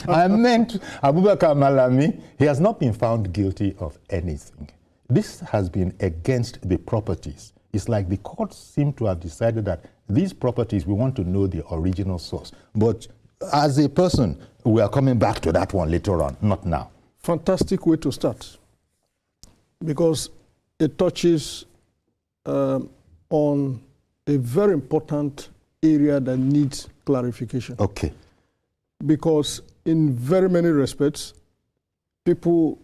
I meant Abubakar Malami. He has not been found guilty of anything. This has been against the properties. It's like the courts seem to have decided that these properties, we want to know the original source. But as a person, we are coming back to that one later on, not now. Fantastic way to start, because it touches on a very important area that needs clarification. Okay. Because in very many respects, people,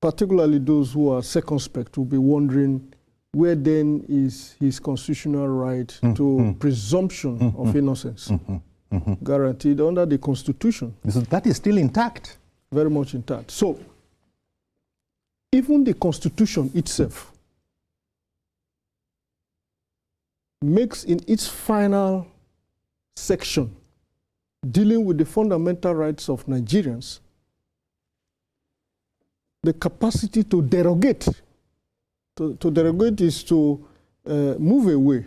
particularly those who are circumspect, will be wondering where then is his constitutional right to presumption of innocence guaranteed under the Constitution. So that is still intact. Very much intact. So, even the Constitution itself makes in its final section dealing with the fundamental rights of Nigerians the capacity to derogate. To derogate is to move away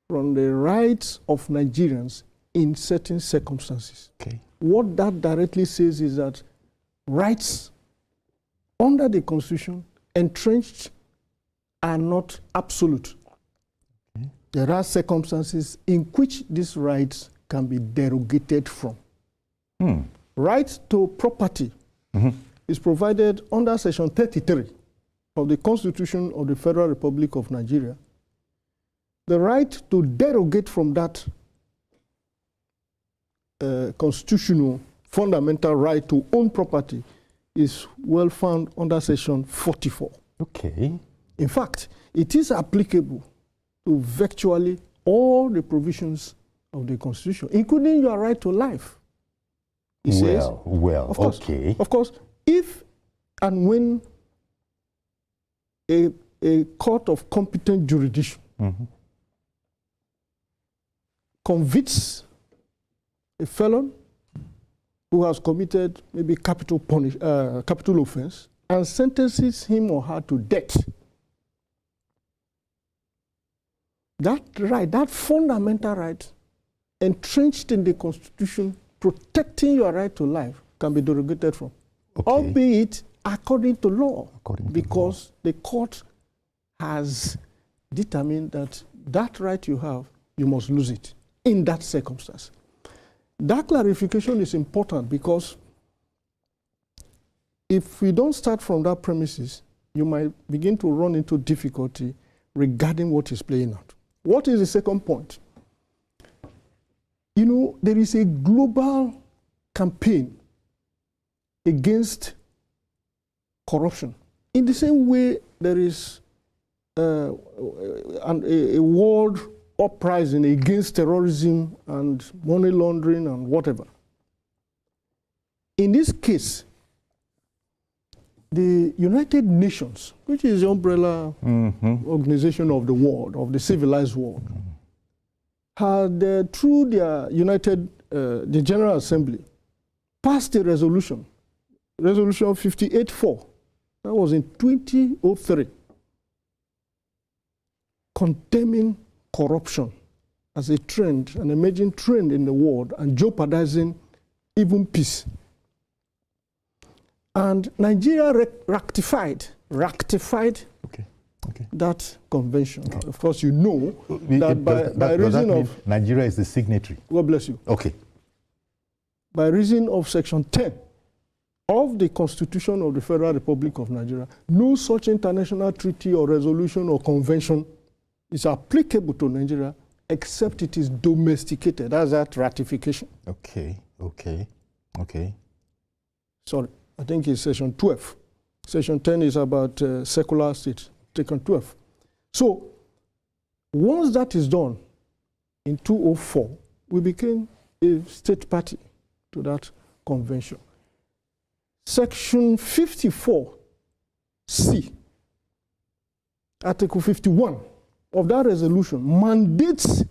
from the rights of Nigerians in certain circumstances. Okay. What that directly says is that rights under the Constitution entrenched are not absolute. Okay. There are circumstances in which these rights can be derogated from. Right to property is provided under Section 33 of the Constitution of the Federal Republic of Nigeria. The right to derogate from that constitutional fundamental right to own property is well found under Section 44. Okay. In fact, it is applicable to virtually all the provisions of the Constitution, including your right to life. It says, of course, okay. Of course, if and when a court of competent jurisdiction convicts a felon who has committed maybe capital offense and sentences him or her to death, that right, that fundamental right entrenched in the Constitution protecting your right to life can be derogated from, albeit according to law, because the court has determined that that right you have, you must lose it in that circumstance. That clarification is important because if we don't start from that premises, you might begin to run into difficulty regarding what is playing out. What is the second point? You know, there is a global campaign against corruption. In the same way, there is a world uprising against terrorism and money laundering and whatever. In this case, the United Nations, which is the umbrella organization of the world, of the civilized world, had, through their the General Assembly, passed a resolution, Resolution 58-4, that was in 2003, condemning corruption as a trend, an emerging trend in the world, and jeopardizing even peace. And Nigeria ratified that convention. Okay. Of course, you know that by reason of... Nigeria is the signatory. God bless you. Okay. By reason of Section 10 of the Constitution of the Federal Republic of Nigeria, no such international treaty or resolution or convention is applicable to Nigeria except it is domesticated. That's that ratification. Okay. Sorry, I think it's Section 12. Section 10 is about secular states. Section 12. So, once that is done, in 2004, we became a state party to that convention. Section 54C, Article 51 of that resolution mandates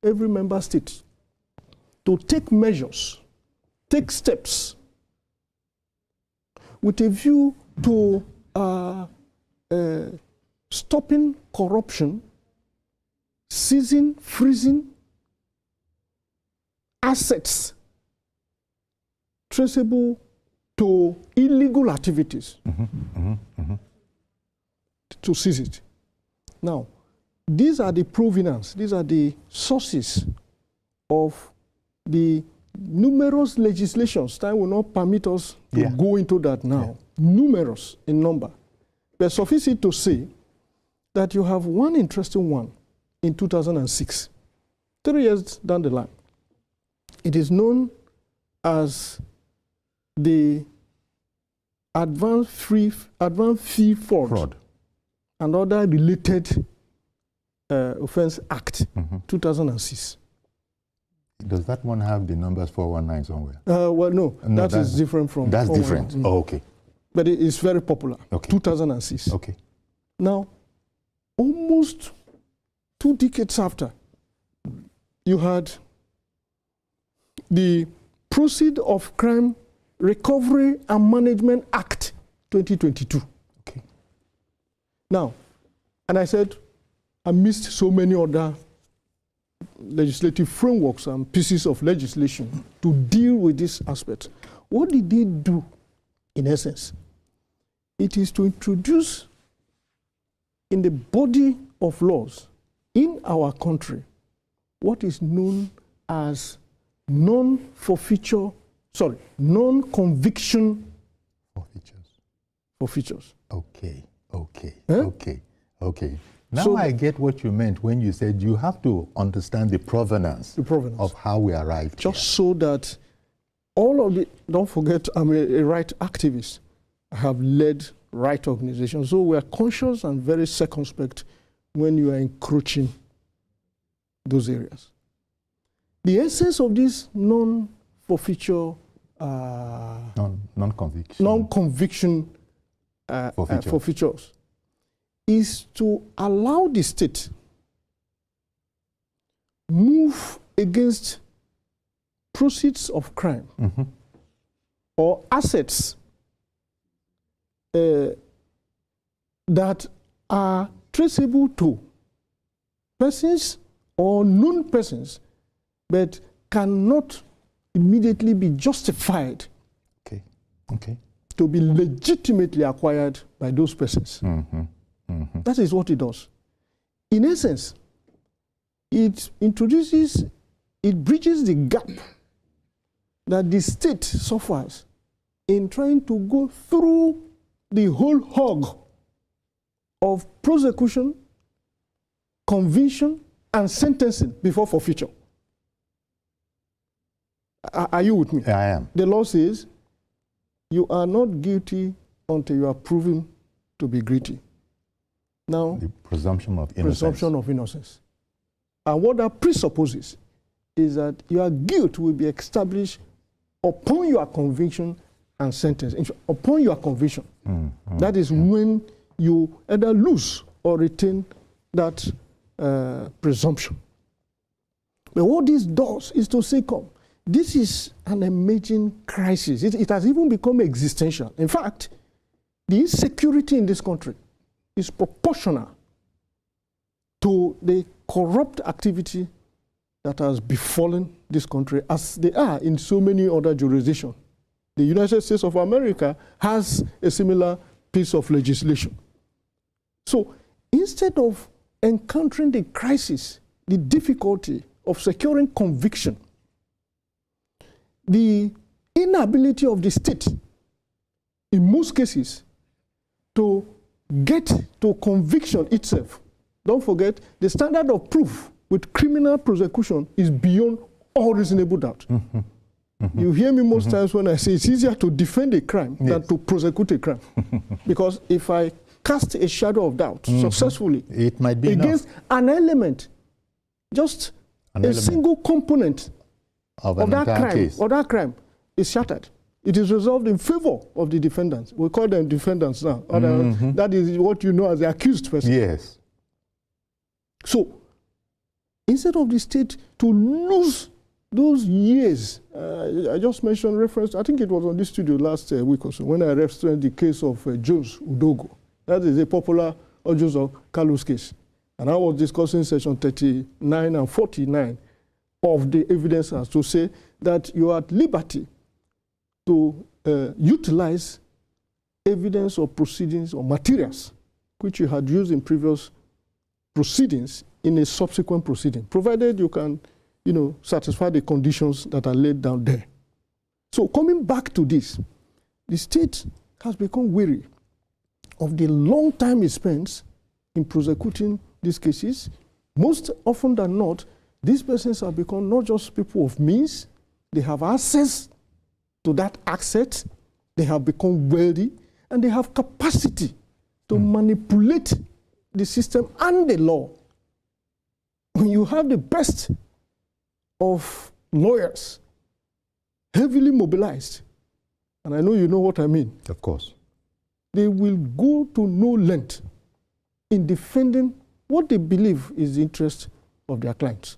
every member state to take measures, take steps with a view to stopping corruption, seizing, freezing assets traceable to illegal activities to seize it. Now, these are the provenance, these are the sources of the numerous legislations. Time will not permit us to go into that now. Numerous in number. But suffice it to say that you have one interesting one in 2006, 3 years down the line. It is known as the Advanced Fee Fraud and Other Related Offense Act, 2006. Does that one have the numbers 419 somewhere? Well, no, that is different from. That's different. Oh, okay. But it is very popular. Okay. 2006. Okay. Now, almost 2 decades after, you had the Proceeds of Crime Recovery and Management Act 2022. Okay. Now, and I said, I missed so many other legislative frameworks and pieces of legislation to deal with this aspect. What did they do, in essence? It is to introduce in the body of laws in our country what is known as non-conviction forfeitures. Okay. Now I get what you meant when you said you have to understand the provenance of how we arrived here. So that all of the, don't forget, I'm a right activist. I have led right organizations. So we are conscious and very circumspect when you are encroaching those areas. The essence of this non-forfeiture, non-conviction forfeitures is to allow the state move against proceeds of crime or assets that are traceable to persons or known persons, but cannot immediately be justified to be legitimately acquired by those persons. That is what it does. In essence, it bridges the gap that the state suffers in trying to go through the whole hog of prosecution, conviction, and sentencing before forfeiture. Are you with me? I am. The law says you are not guilty until you are proven to be guilty. Now, the presumption of innocence. Presumption of innocence. And what that presupposes is that your guilt will be established upon your conviction and sentence. Upon your conviction. That is when you either lose or retain that presumption. But what this does is to say, come, this is an emerging crisis. It has even become existential. In fact, the insecurity in this country is proportional to the corrupt activity that has befallen this country, as they are in so many other jurisdictions. The United States of America has a similar piece of legislation. So instead of encountering the crisis, the difficulty of securing conviction, the inability of the state, in most cases, to get to conviction itself. Don't forget, the standard of proof with criminal prosecution is beyond all reasonable doubt. You hear me most times when I say it's easier to defend a crime than to prosecute a crime. Because if I cast a shadow of doubt successfully it might be against an element, just a single component of that crime is shattered. It is resolved in favor of the defendants. We call them defendants now. That is what you know as the accused person. Yes. So, instead of the state to lose those years, I just mentioned reference, I think it was on this studio last week or so, when I referenced the case of Jones Udogo. That is a popular Ojozo Kalu's case. And I was discussing section 39 and 49 of the evidence as to say that you are at liberty to utilize evidence or proceedings or materials which you had used in previous proceedings in a subsequent proceeding, provided you can, satisfy the conditions that are laid down there. So coming back to this, the state has become weary of the long time it spends in prosecuting these cases. Most often than not, these persons have become not just people of means, they have access to that asset, they have become wealthy, and they have capacity to manipulate the system and the law. When you have the best of lawyers heavily mobilized, and I know you know what I mean. Of course. They will go to no length in defending what they believe is the interest of their clients.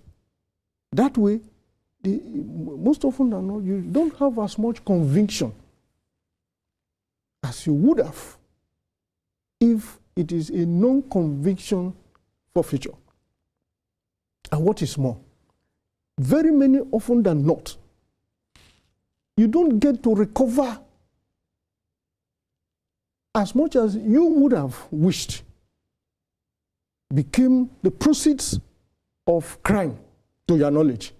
That way, most often than not, you don't have as much conviction as you would have if it is a non-conviction forfeiture. And what is more, very many often than not, you don't get to recover as much as you would have wished became the proceeds of crime to your knowledge.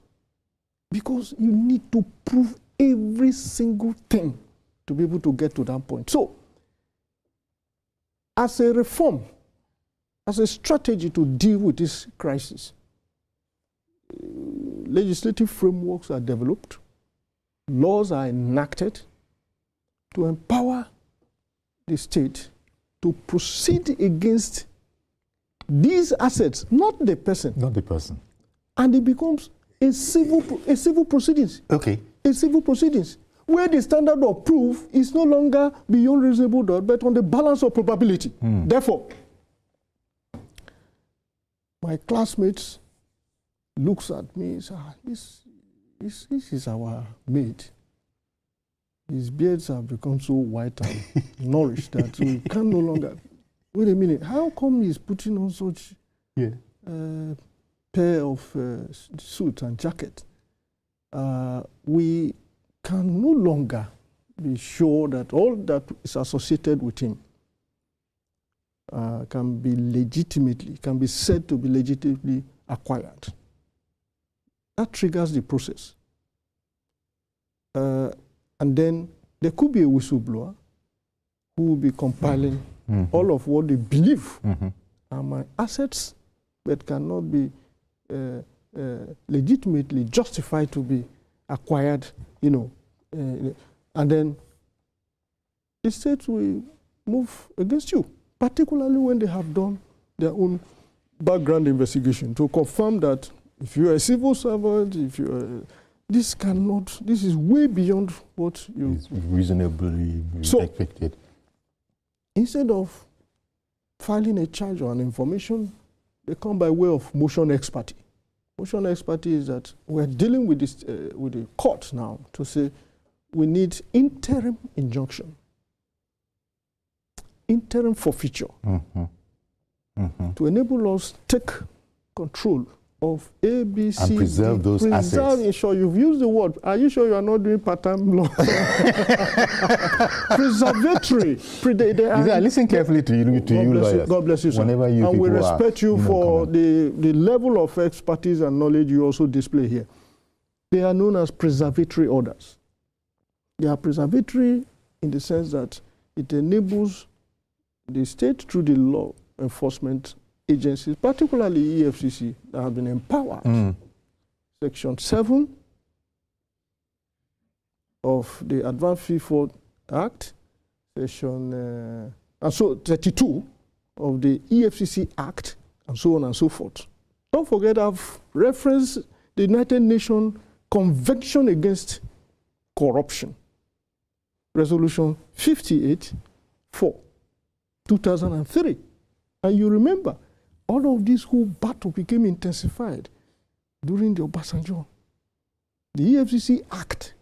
Because you need to prove every single thing to be able to get to that point. So, as a reform, as a strategy to deal with this crisis, legislative frameworks are developed, laws are enacted to empower the state to proceed against these assets, not the person. Not the person. And it becomes a civil proceedings. Okay. A civil proceedings, where the standard of proof is no longer beyond reasonable doubt, but on the balance of probability. Therefore, my classmates looks at me and says, this is our mate. His beards have become so white and nourished that we can no longer. Wait a minute, how come he's putting on such pair of suit and jacket? We can no longer be sure that all that is associated with him can be said to be legitimately acquired. That triggers the process. And then there could be a whistleblower who will be compiling all of what they believe are my assets, but cannot be legitimately justified to be acquired, and then the state will move against you, particularly when they have done their own background investigation to confirm that if you are a civil servant, if you are, this is way beyond what you... It's reasonably expected. Instead of filing a charge or an information, they come by way of motion expertise. Motion expertise is that we're dealing with this with the court now to say we need interim injunction, interim forfeiture, to enable us to take control of A, B, C, and preserve those assets. Sure, you've used the word. Are you sure you are not doing part-time law? Preservatory. I listen carefully to you lawyers. God bless you, sir. Whenever you and we respect you for the level of expertise and knowledge you also display here. They are known as preservatory orders. They are preservatory in the sense that it enables the state through the law enforcement agencies, particularly EFCC, that have been empowered. Section 7 of the Advanced Fee Fraud Act, Section 32 of the EFCC Act, and so on and so forth. Don't forget, I've referenced the United Nations Convention Against Corruption, Resolution 58-4, 2003. And you remember, all of this whole battle became intensified during the Obasanjo. The EFCC Act,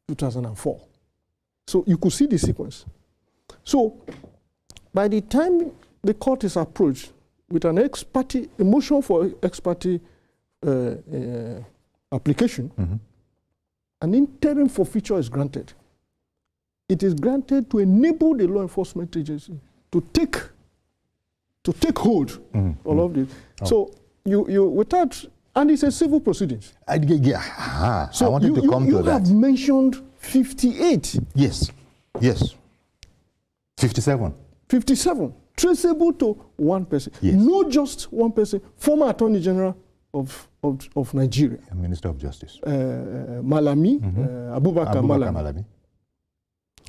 2004. So you could see the sequence. So by the time the court is approached with an ex parte, a motion for ex parte application, an interim forfeiture is granted, it is granted to enable the law enforcement agency to take hold of this. Oh. So you without, and it's a civil proceedings. So I wanted to come to that. You have mentioned 58. Yes. 57. 57. Traceable to one person. Yes. Not just one person. Former Attorney General of Nigeria. Minister of Justice. Malami, Abubakar Malami.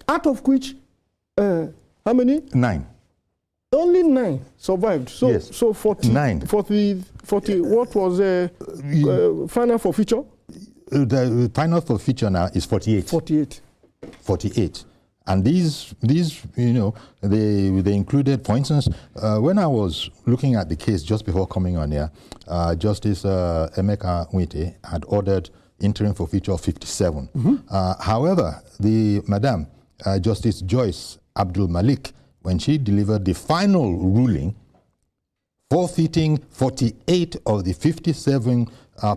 Out of which, how many? 9. Only 9 survived. So, yes. So 40, 40, what was final forfeiture? The final forfeiture now is 48. 48. And these, you know, they included, for instance, when I was looking at the case just before coming on here, Justice Emeka Nwite had ordered interim forfeiture of 57. However, Madam Justice Joyce Abdul Malik, when she delivered the final ruling, forfeiting 48 of the 57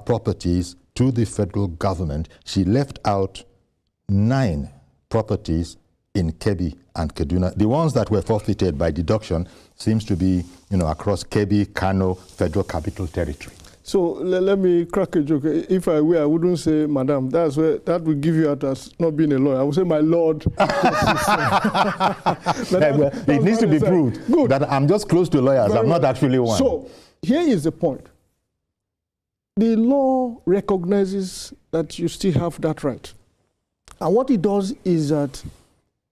properties to the federal government, she left out 9 properties in Kebbi and Kaduna. The ones that were forfeited by deduction seems to be, you know, across Kebbi, Kano, Federal Capital Territory. So let me crack a joke. If I were, I wouldn't say, Madam. That would give you out as not being a lawyer. I would say, my Lord. It needs to be proved that I'm just close to lawyers. I'm not actually one. So here is the point. The law recognizes that you still have that right. And what it does is that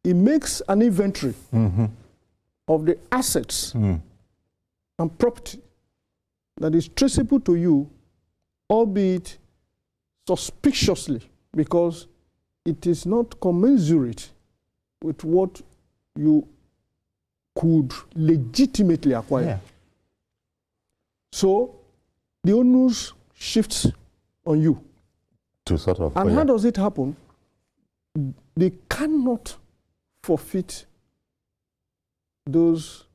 it makes an inventory of the assets and property that is traceable to you, albeit suspiciously, because it is not commensurate with what you could legitimately acquire. Yeah. So the onus shifts on you. To sort of. And how does it happen? They cannot forfeit those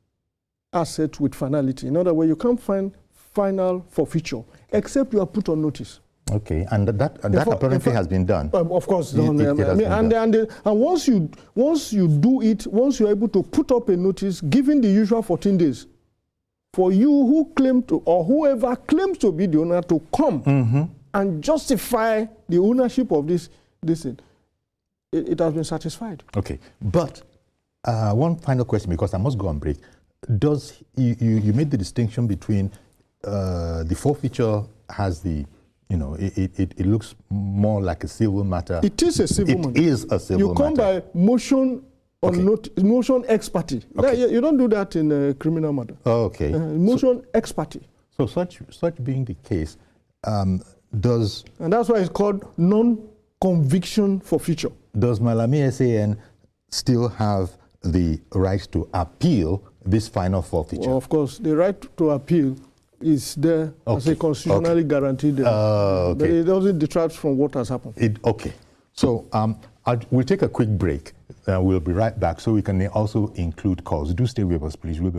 assets with finality. In other words, you can't find final forfeiture except you are put on notice. Okay, and that apparently has been done. Of course, and once you do it, once you're able to put up a notice, given the usual 14 days, for you who claim to, or whoever claims to be the owner, to come and justify the ownership of this thing, it has been satisfied. Okay, but one final question, because I must go on break. Does you made the distinction between the forfeiture has the, you know, it looks more like a civil matter. It is a civil matter. It is a civil matter. You come by motion on motion ex parte. Okay. You don't do that in a criminal matter. Okay. Motion ex parte. So such being the case, does... And that's why it's called non-conviction forfeiture. Does Malami SAN still have the right to appeal this final forfeiture? Well, of course, the right to appeal is there as a constitutionally guaranteed right. But it doesn't detract from what has happened. So we'll take a quick break. We'll be right back so we can also include calls. Do stay with us, please. We'll be